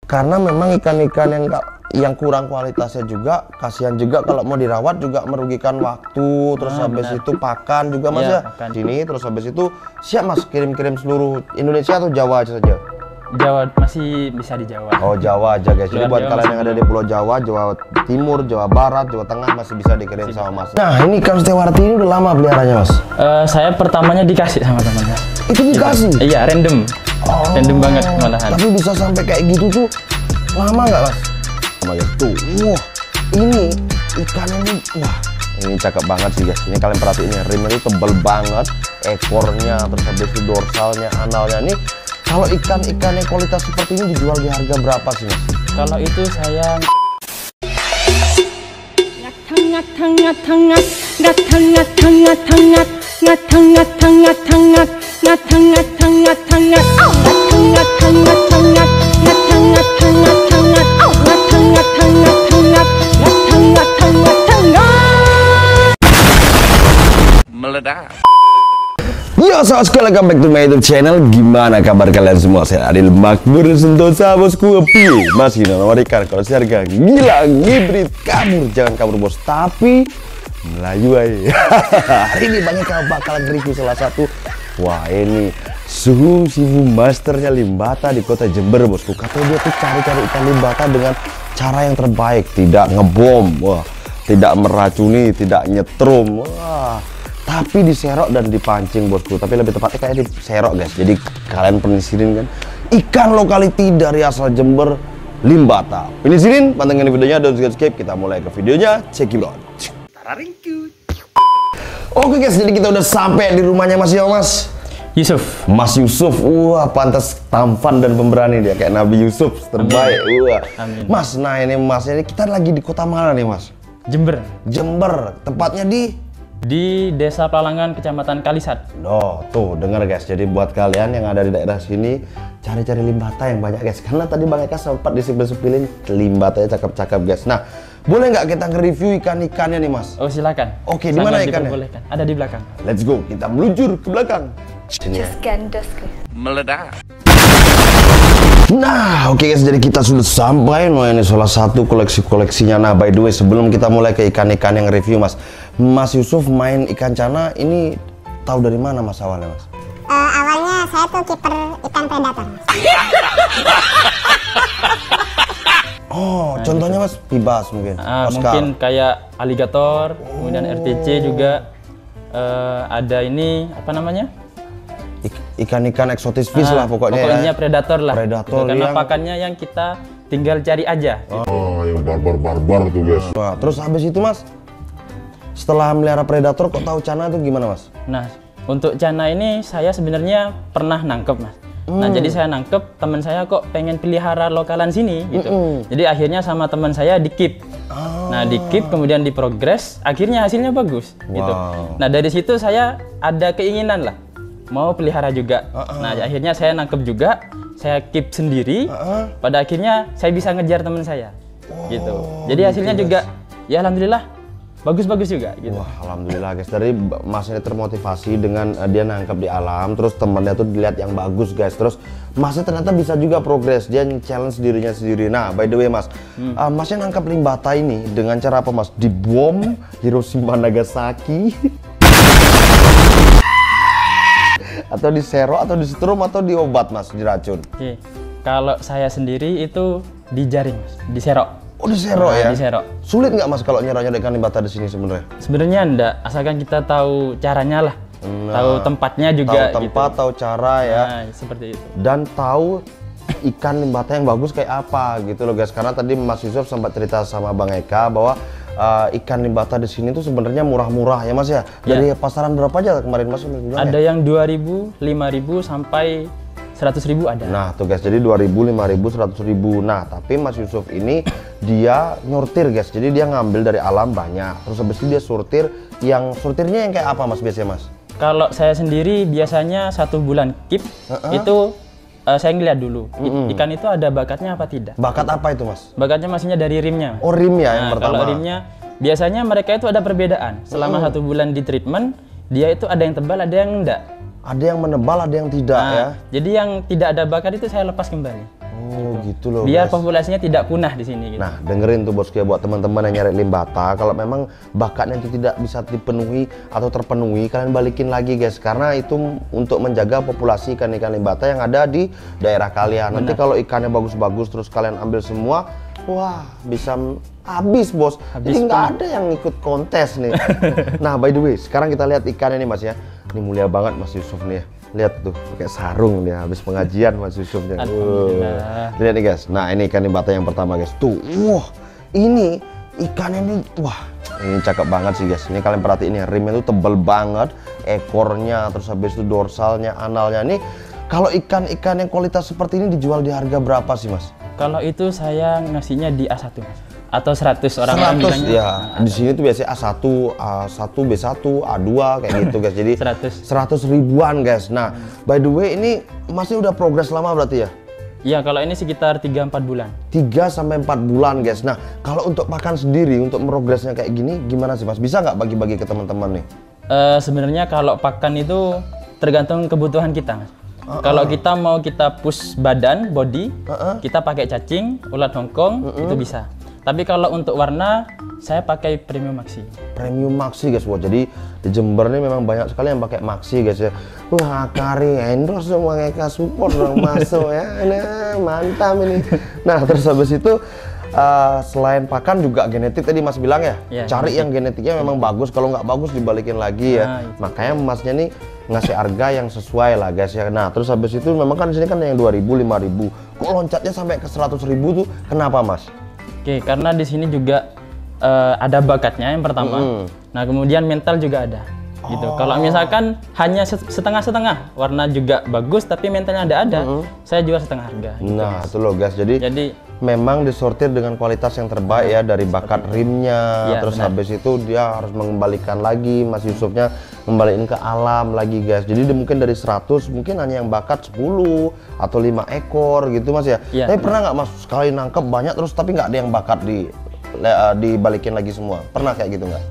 Karena memang ikan-ikan yang kurang kualitasnya juga kasihan juga kalau mau dirawat juga merugikan waktu. Terus habis itu pakan juga mas ya, sini terus habis itu siap mas kirim-kirim seluruh Indonesia atau Jawa aja saja? Jawa masih bisa di Jawa. Oh Jawa aja guys. Jadi buat kalian yang ada di Pulau Jawa, Jawa Timur, Jawa Barat, Jawa Tengah masih bisa dikirim sama mas. Nah ini ikan Setiawati ini udah lama peliharanya mas? Saya pertamanya dikasih sama temannya. Itu dikasih? Iya random. Random banget malahan. Tapi bisa sampai kayak gitu tuh lama nggak mas? Lama guys. Tuh, wah ini ikan ini, wah ini cakep banget sih guys. Ini kalian perhatiin ya, rimnya itu tebal banget, ekornya, terus habis itu dorsalnya, analnya. Ini kalau ikan-ikan yang kualitas seperti ini dijual di harga berapa sih mas? Kalau itu saya meledak. Yo, sekali welcome back to my YouTube channel. Gimana kabar kalian semua? Saya Adil Makmur Sentosa bosku. Masih nawarikan kalau harga gila ngibrit kabur, jangan kabur bos, tapi Melayu aja. Hari ini banyak yang bakalan review salah satu. Wah ini suhu masternya limbata di kota Jember bosku. Katanya dia tuh cari-cari ikan limbata dengan cara yang terbaik, tidak ngebom, wah, tidak meracuni, tidak nyetrum, wah, tapi diserok dan dipancing bosku. Tapi lebih tepatnya kayak diserok guys. Jadi kalian penisirin kan ikan lokality dari asal Jember, limbata. Penisirin, pantengin videonya, don't skip. Kita mulai ke videonya, check it out. Oke guys, jadi kita udah sampai di rumahnya Mas Yusuf. Mas Yusuf, wah pantas tampan dan pemberani dia kayak Nabi Yusuf terbaik. Wah. Amin. Mas, nah ini masnya ini kita lagi di kota mana nih mas? Jember. Jember, tempatnya di Desa Pelalangan, Kecamatan Kalisat. Oh, tuh dengar guys. Jadi buat kalian yang ada di daerah sini, cari-cari limbata yang banyak guys. Karena tadi Bang Eka sempat disipil-sipilin limbata cakep-cakep guys. Nah, boleh nggak kita nge-review ikan-ikannya nih mas? Oh silakan. Oke, di mana ikannya? Ada di belakang. Let's go, kita meluncur ke belakang. Sini ya. Meledak. Nah, oke guys, jadi kita sudah sampai. Nah, ini salah satu koleksinya. Nah, by the way, sebelum kita mulai ke ikan-ikan yang review, Mas Yusuf main ikan cana ini tahu dari mana mas awalnya mas? Awalnya saya tuh kiper ikan predator. Oh, contohnya mas Pibas mungkin? Oscar. Mungkin kayak aligator, kemudian RTC juga. Ada ini apa namanya? Ikan-ikan eksotis fish lah pokoknya. Pokoknya ya. Predator lah. Predator gitu, karena yang pakannya yang kita tinggal cari aja. Oh, yang barbar-barbar tuh guys. Nah, terus habis itu mas, setelah melihara predator kok tahu cana itu gimana mas? Nah, untuk cana ini saya sebenarnya pernah nangkep mas. Nah, jadi saya nangkep, teman saya kok pengen pelihara lokalan sini gitu. Jadi akhirnya sama teman saya di-keep. Nah, di-keep kemudian diprogres, akhirnya hasilnya bagus gitu. Nah, dari situ saya ada keinginan lah mau pelihara juga. Nah, akhirnya saya nangkep juga, saya keep sendiri. Pada akhirnya saya bisa ngejar teman saya gitu. Jadi hasilnya juga ya alhamdulillah bagus-bagus juga gitu. Wah, alhamdulillah guys. Dari masnya termotivasi dengan dia nangkep di alam, terus temannya tuh dilihat yang bagus guys. Terus masnya ternyata bisa juga progres, dia challenge dirinya sendiri. Nah, by the way mas, masnya nangkep limbata ini dengan cara apa mas? Dibom Hiroshima Nagasaki atau diserok atau disetrum atau diobat mas, diracun? Oke. Kalau saya sendiri itu dijaring mas, diserok. Oh, diserok ya? Diserok. Sulit nggak mas kalau nyerok ikan limbata di sini sebenarnya? Sebenarnya enggak, asalkan kita tahu caranya lah. Tahu tempatnya juga. Tahu tempat, gitu. tahu cara ya. Nah, seperti itu. Dan tahu ikan limbata yang bagus kayak apa gitu loh guys. Karena tadi Mas Yusuf sempat cerita sama Bang Eka bahwa ikan limbata di sini tuh sebenarnya murah-murah ya mas ya. Dari pasaran berapa aja kemarin mas? Ada yang 2.000, 5.000 sampai 100.000 ada. Nah tuh guys, jadi 2.000, 5.000, 100.000. Nah tapi Mas Yusuf ini dia nyortir guys, jadi dia ngambil dari alam banyak. Terus habis itu dia sortirnya yang kayak apa mas biasanya mas? Kalau saya sendiri biasanya 1 bulan keep itu saya ngeliat dulu ikan itu ada bakatnya apa tidak. Bakat apa itu mas? Bakatnya maksudnya dari rimnya. Oh rim ya yang pertama. Kalau rimnya biasanya mereka itu ada perbedaan. Selama 1 bulan di treatment dia itu ada yang tebal ada yang enggak. Ada yang menebal, ada yang tidak ya. Jadi yang tidak ada bakat itu saya lepas kembali. Oh gitu loh Biar guys. populasinya tidak punah di sini gitu. Nah dengerin tuh bosku ya, buat teman-teman yang nyari limbata, kalau memang bakatnya itu tidak bisa dipenuhi atau terpenuhi, kalian balikin lagi guys, karena itu untuk menjaga populasi ikan-ikan limbata yang ada di daerah kalian. Nanti kalau ikannya bagus-bagus terus kalian ambil semua, wah bisa habis bos. Jadi nggak ada yang ikut kontes nih. Nah by the way, sekarang kita lihat ikannya nih mas ya. Ini mulia banget mas Yusuf nih ya. Lihat tuh pakai sarung dia habis pengajian mas Yusufnya. Alhamdulillah. Lihat nih guys. Nah ini ikan limbata yang pertama guys. Tuh, wah ini ikannya nih, wah ini cakep banget sih guys. Ini kalian perhatiin ya, rimnya tuh tebel banget, ekornya, terus habis itu dorsalnya, analnya. Nih kalau ikan-ikan yang kualitas seperti ini dijual di harga berapa sih mas? Kalau itu saya ngasihnya di A1 mas. Atau 100 orang 100 bilangnya. ya. Di sini tuh biasanya A1, A1, B1, A2 kayak gitu guys. Jadi 100 ribuan guys. Nah, by the way ini masih udah progres lama berarti ya? Iya, kalau ini sekitar 3-4 bulan. 3 sampai 4 bulan guys. Nah, kalau untuk pakan sendiri, untuk progresnya kayak gini gimana sih mas? Bisa nggak bagi-bagi ke teman-teman nih? Sebenarnya kalau pakan itu tergantung kebutuhan kita mas. Kalau kita mau kita push badan, body, kita pakai cacing, ulat Hongkong, itu bisa. Tapi kalau untuk warna, saya pakai Premium Maxi. Premium Maxi guys, wah jadi di Jember nih memang banyak sekali yang pakai Maxi guys ya. Wah Akari endorse semua Eka support dong masuk ya. Nah, mantap ini. Nah terus habis itu selain pakan juga genetik tadi mas bilang ya, cari yang genetiknya memang bagus, kalau nggak bagus dibalikin lagi ya. Makanya masnya nih ngasih harga yang sesuai lah guys ya. Nah terus habis itu memang kan di sini kan yang 2.000, 5.000, kok loncatnya sampai ke 100.000 tuh kenapa mas? Oke, karena di sini juga ada bakatnya yang pertama. Nah kemudian mental juga ada. Gitu. Kalau misalkan hanya setengah-setengah, warna juga bagus tapi mentalnya ada, saya jual setengah harga. Gitu, nah itu loh guys, jadi memang disortir dengan kualitas yang terbaik ya, dari bakat rimnya, terus habis itu dia harus mengembalikan lagi, mas Yusufnya kembaliin ke alam lagi guys. Jadi mungkin dari 100 mungkin hanya yang bakat 10 atau 5 ekor gitu mas ya. Tapi pernah nggak mas sekali nangkep banyak terus tapi nggak ada yang bakat dibalikin lagi semua? Pernah kayak gitu nggak?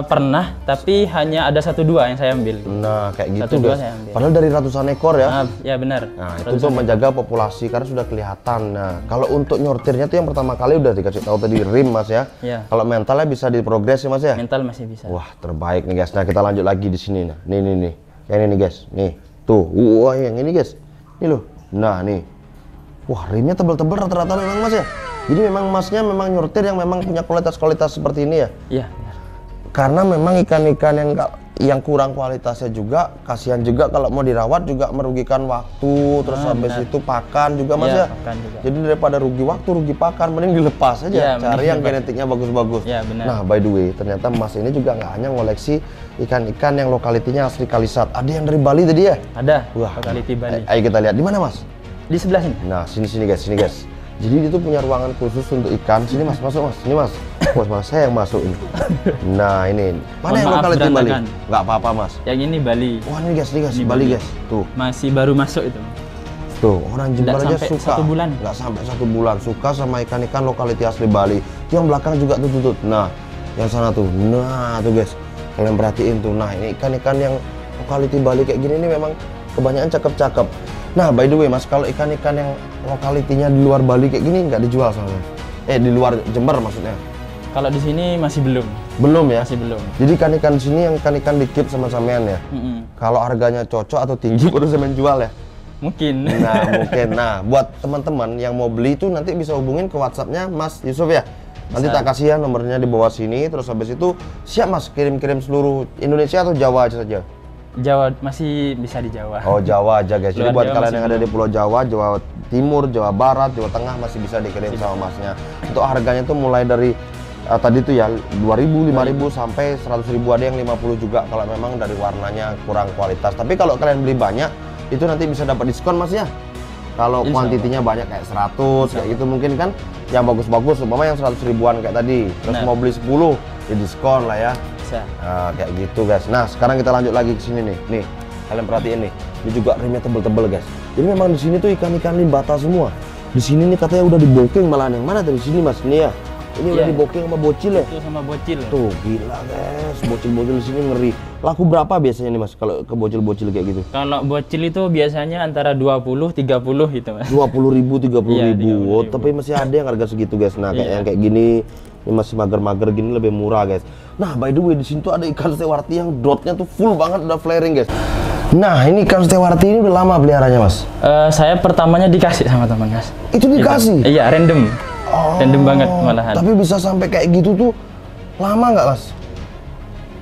Pernah, tapi hanya ada 1-2 yang saya ambil. Nah kayak gitu 1-2 guys. saya ambil. Padahal dari ratusan ekor ya. Ya benar. Nah itu tuh menjaga populasi karena sudah kelihatan. Nah kalau untuk nyortirnya tuh yang pertama kali udah dikasih tahu tadi rim mas ya. Kalau mentalnya bisa diprogres ya mas ya. Mental masih bisa. Wah terbaik nih guys. Nah kita lanjut lagi di sini. Nah nih yang ini guys. Nih tuh. Wah yang ini guys. Ini loh. Nah nih. Wah rimnya tebel-tebel rata-rata memang mas ya. Jadi memang masnya memang nyortir yang memang punya kualitas seperti ini ya. Iya. Karena memang ikan-ikan yang kurang kualitasnya juga kasihan juga kalau mau dirawat juga merugikan waktu, terus habis itu pakan juga mas ya. Jadi daripada rugi waktu, rugi pakan, mending dilepas aja, cari yang genetiknya bagus-bagus. Nah by the way ternyata mas ini juga nggak hanya ngoleksi ikan-ikan yang lokalitinya asli Kalisat, ada yang dari Bali tadi ya? Ada. Wah, lokaliti Bali. Ayo kita lihat di mana mas? Di sebelah sini. Nah sini guys. Jadi dia tuh punya ruangan khusus untuk ikan. Sini mas, masuk mas, sini mas. Mas saya yang masuk ini. Nah ini, mana yang lokaliti Bali? Nggak apa-apa mas. Yang ini Bali. Wah ini guys, Bali guys. Tuh. Masih baru masuk itu. Tuh orang Jember aja suka. 1 bulan. Nggak sampai 1 bulan suka sama ikan-ikan lokaliti asli Bali. Yang belakang juga tuh. Nah, yang sana tuh. Nah tuh guys, kalian perhatiin tuh. Nah ini ikan-ikan yang lokaliti Bali kayak gini ini memang kebanyakan cakep-cakep. Nah by the way mas, kalau ikan-ikan yang lokalitinya di luar Bali kayak gini nggak dijual soalnya? Di luar Jember maksudnya? Kalau di sini masih belum. Belum ya? Masih belum. Jadi ikan-ikan di sini yang ikan-ikan dikip sama sampean ya? Kalau harganya cocok atau tinggi baru sampean jual ya? Mungkin. Nah mungkin. Nah buat teman-teman yang mau beli itu nanti bisa hubungin ke WhatsApp-nya Mas Yusuf ya. Nanti tak kasih ya nomornya di bawah sini. Terus habis itu siap mas kirim-kirim seluruh Indonesia atau Jawa aja saja? Jawa masih bisa di Jawa. Oh Jawa aja guys. Jadi Luar buat Jawa kalian yang ada belum. di Pulau Jawa, Jawa Timur, Jawa Barat, Jawa Tengah masih bisa dikirim sama masnya. Untuk harganya tuh mulai dari tadi tuh ya 2.000, 5.000 sampai 100.000, ada yang 50 juga kalau memang dari warnanya kurang kualitas. Tapi kalau kalian beli banyak itu nanti bisa dapat diskon mas ya. Kalau kuantitinya banyak kayak 100 kayak gitu mungkin kan yang bagus-bagus, umpama yang 100 ribuan kayak tadi. Terus mau beli 10 ya diskon lah ya. Nah, kayak gitu guys. Nah sekarang kita lanjut lagi ke sini nih. Kalian perhatiin nih, ini juga rimnya tebel-tebel guys. Jadi memang di sini tuh ikan-ikan limbata semua. Di sini nih katanya udah di booking malahan. Yang mana dari sini mas? Ini ya. Ini udah di booking sama bocil ya? Itu sama bocil. Tuh, gila guys. Bocil-bocil di sini ngeri. Laku berapa biasanya nih Mas kalau ke bocil-bocil kayak gitu? Kalau bocil itu biasanya antara 20 30 gitu Mas. 20.000, 30.000. Iya, 30.000. Oh, tapi masih ada yang harga segitu guys. Nah, kayak Iya. yang kayak gini, ini masih mager-mager gini lebih murah guys. Nah, by the way di sini tuh ada ikan stewarti yang dotnya tuh full banget, udah flaring guys. Nah, ini ikan stewarti ini udah lama peliharanya Mas? Saya pertamanya dikasih sama teman Mas. Itu dikasih? Iya, random. Random banget malahan. Tapi bisa sampai kayak gitu tuh lama nggak Mas?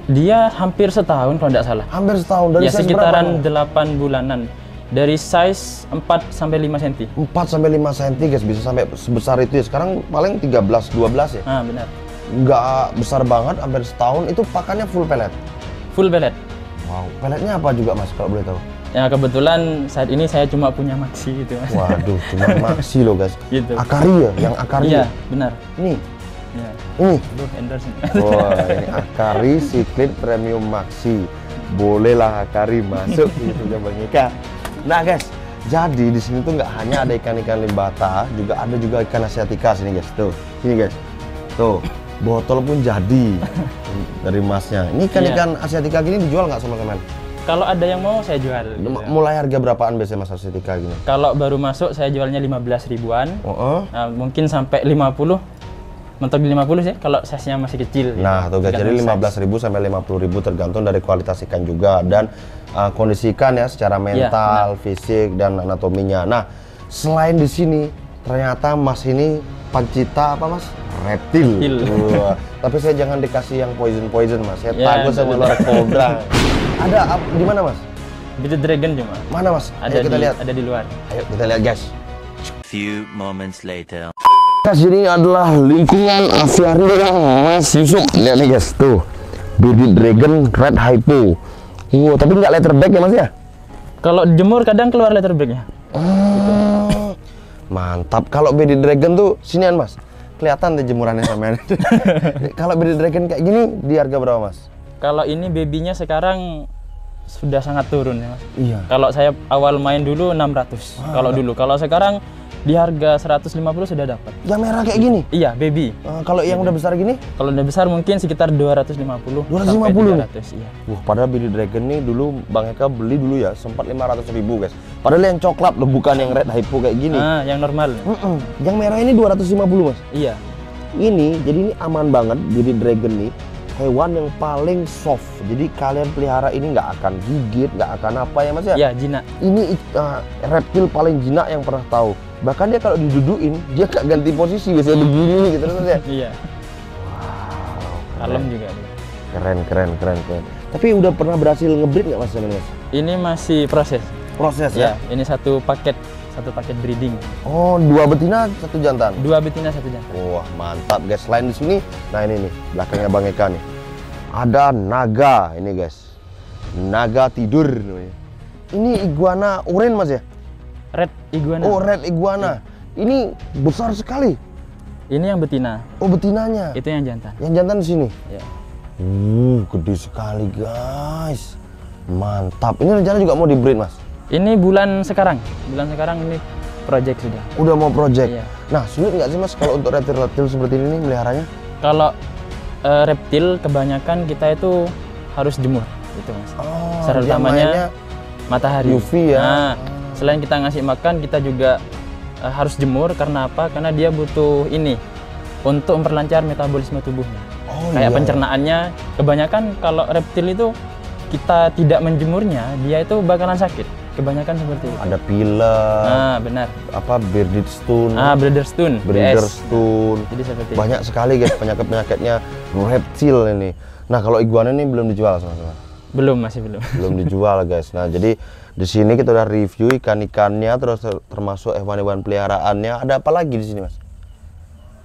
Dia hampir setahun kalau tidak salah. Hampir setahun. Dari Ya size sekitaran berapa? 8 bulanan. Dari size 4 sampai 5 cm. 4 sampai 5 cm guys, bisa sampai sebesar itu ya. Sekarang paling 13 12 ya. Ah, benar. Nggak besar banget, hampir setahun. Itu pakannya full pelet. Full pellet. Wow, peletnya apa juga Mas kalau boleh tahu? Ya kebetulan saat ini saya cuma punya maxi gitu Mas. Waduh, cuma maxi loh guys. Gitu. Akari ya, yang akari. Iya, benar. Ini, Ya. ini. Aduh, endorse. Wah, ini Akari Cyclid Premium Maxi. Bolehlah Akari masuk gitu ya Bang Ika. Nah guys, jadi di sini tuh nggak hanya ada ikan-ikan limbata, juga ada juga ikan asiatica sini guys. Tuh, sini guys. Tuh, botol pun jadi dari Masnya. Ini ikan-ikan asiatica gini dijual nggak sama teman? Kalau ada yang mau saya jual. Gitu. Mulai harga berapaan biasanya Mas asiatica gini? Kalau baru masuk saya jualnya 15 ribuan. Oh, Nah, mungkin sampai 50. Mentok di 50 sih kalau size-nya masih kecil. nah, tuh guys, jadi 15.000 sampai 50.000 tergantung dari kualitas ikan juga dan kondisi ikan ya secara mental, fisik dan anatominya. Nah, selain di sini ternyata Mas ini pencipta apa Mas? Reptil. Wah, tapi saya jangan dikasih yang poison Mas. Saya Ya, takut sama betul. ular kobra. Ada di mana Mas? Bearded dragon cuma. Mana Mas? Ada Ayo kita di lihat. ada di luar. Ayo kita lihat guys. Few moments later. Guys, ini adalah lingkungan aviarium Mas Yusuf. Lihat nih guys, tuh bearded dragon red hypo. Wow, tapi nggak letterback ya Mas ya? Kalau jemur kadang keluar letterbacknya. Mantap. Kalau bearded dragon tuh sinian Mas. Kelihatan deh jemurannya sama. Kalau bearded dragon kayak gini di harga berapa Mas? Kalau ini babynya sekarang sudah sangat turun ya Mas. Iya. Kalau saya awal main dulu 600. Kalau dulu, kalau sekarang di harga 150 sudah dapat. Yang merah kayak gini. Iya, baby. Kalau yang udah besar gini? Kalau udah besar mungkin sekitar 250 sampai 250? 300, iya. Padahal bearded dragon nih dulu Bang Eka beli dulu ya sempat 500.000 guys. Padahal yang coklat loh, bukan yang red hypo kayak gini. Yang normal. Yang merah ini 250 Mas. Iya. Ini jadi ini aman banget, bearded dragon nih hewan yang paling soft. Jadi kalian pelihara ini nggak akan gigit, nggak akan apa ya Mas ya? Iya, jinak. Ini reptil paling jinak yang pernah tahu. Bahkan dia kalau didudukin dia nggak ganti posisi, biasanya begini gitu Mas ya. Iya. Wow, Kalem juga dia. keren. Tapi udah pernah berhasil ngebreed nggak Mas? Ini masih proses. Proses Ya, ya? ini satu paket breeding. Oh, 2 betina 1 jantan. 2 betina 1 jantan. Wah, mantap guys. Selain di sini, nah ini nih belakangnya Bang Eka nih. Ada naga ini guys. Naga tidur namanya. Ini iguana oranye Mas ya? Red iguana. Oh, red iguana. Ini besar sekali. Ini yang betina. Oh, betinanya. Itu yang jantan. Yang jantan di sini. Ya. Gede sekali guys. Mantap. Ini rencana juga mau di-breed Mas? Ini bulan sekarang ini project sudah. Udah mau project. Iya. Nah, sulit nggak sih Mas kalau untuk reptil-reptil seperti ini nih meliharanya? Kalau reptil kebanyakan kita itu harus jemur gitu Mas. Oh, Salah dia utamanya mainnya matahari. UV ya. Nah, selain kita ngasih makan, kita juga harus jemur karena apa? Karena dia butuh ini untuk memperlancar metabolisme tubuhnya. Oh, Kayak iya. pencernaannya, kebanyakan kalau reptil itu kita tidak menjemurnya, dia itu bakalan sakit. Kebanyakan seperti itu. Ada pilek, Nah, benar. apa bearded stone, Breederstone. breeder BS. stone. Jadi seperti itu. Banyak sekali guys penyakit-penyakitnya reptil ini. Nah, kalau iguana ini belum dijual teman-teman. Masih belum. Belum dijual guys. Nah, jadi di sini kita udah review ikan-ikannya, terus termasuk hewan-hewan peliharaannya. Ada apa lagi di sini Mas?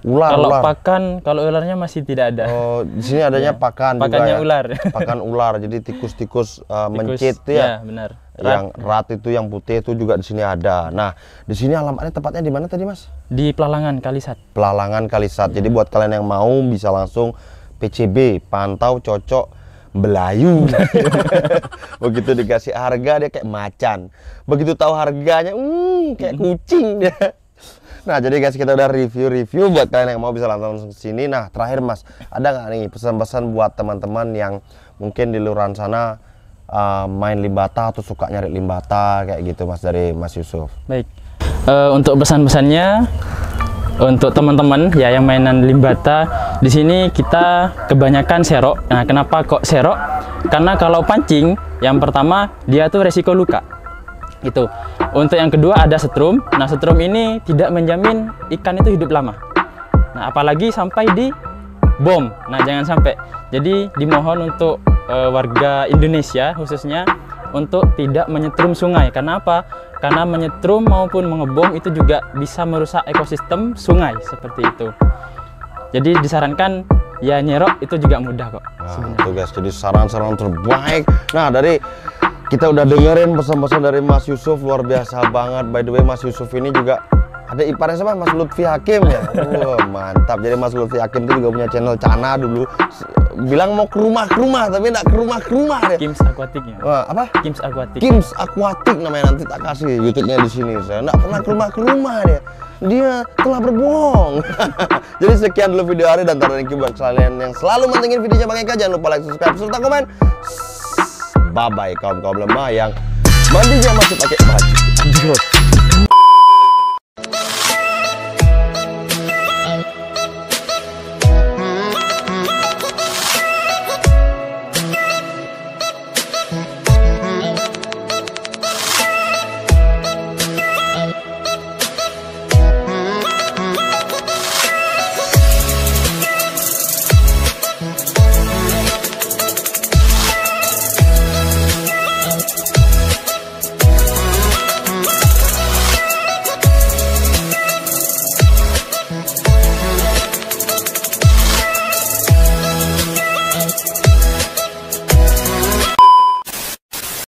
Ular. Kalau ular. pakan, kalau ularnya masih tidak ada. Oh, di sini adanya pakan Pakannya juga ya. ular. Pakan ular. Jadi tikus-tikus Tikus, mencit ya. ya, benar. Yang rat itu yang putih itu juga di sini ada. Nah, di sini alamatnya tepatnya di mana tadi Mas? Di Pelalangan Kalisat. Pelalangan Kalisat. Jadi buat kalian yang mau bisa langsung PCB, pantau cocok belayu. Begitu dikasih harga dia kayak macan. Begitu tahu harganya, kayak kucing dia. Nah, jadi guys, kita udah review buat kalian yang mau bisa langsung ke sini. Nah, terakhir Mas, ada nggak nih pesan-pesan buat teman-teman yang mungkin di luaran sana main limbata atau suka nyari limbata kayak gitu Mas, dari Mas Yusuf? Baik. Untuk pesan-pesannya untuk teman-teman ya yang mainan limbata, di sini kita kebanyakan serok. Nah, kenapa kok serok? Karena kalau pancing, yang pertama dia tuh resiko luka. Gitu. Untuk yang kedua ada setrum. Nah, setrum ini tidak menjamin ikan itu hidup lama. Nah, apalagi sampai di bom. Nah, jangan sampai. Jadi dimohon untuk warga Indonesia khususnya untuk tidak menyetrum sungai. Karena apa? Karena menyetrum maupun mengebom itu juga bisa merusak ekosistem sungai seperti itu. Jadi disarankan ya nyerok itu juga mudah kok. Nah, itu guys, jadi saran-saran terbaik. Nah, dari kita udah dengerin pesan-pesan dari Mas Yusuf, luar biasa banget. By the way, Mas Yusuf ini juga ada iparnya sama Mas Lutfi Hakim ya. Wah, mantap. Jadi Mas Lutfi Hakim itu juga punya channel Cana dulu. Bilang mau ke rumah tapi enggak ke rumah deh. Kims Aquatic-nya. Wah, apa? Kims Aquatic. Kims Aquatic namanya, nanti tak kasih YouTube-nya di sini. Saya enggak pernah ke rumah dia. Dia telah berbohong. Jadi sekian dulu video hari dan thank you buat kalian yang selalu mantengin videonya Bang Eka. Jangan lupa like, subscribe, serta komen. Bye bye kaum lemah yang mandinya masih pakai baju. Adios.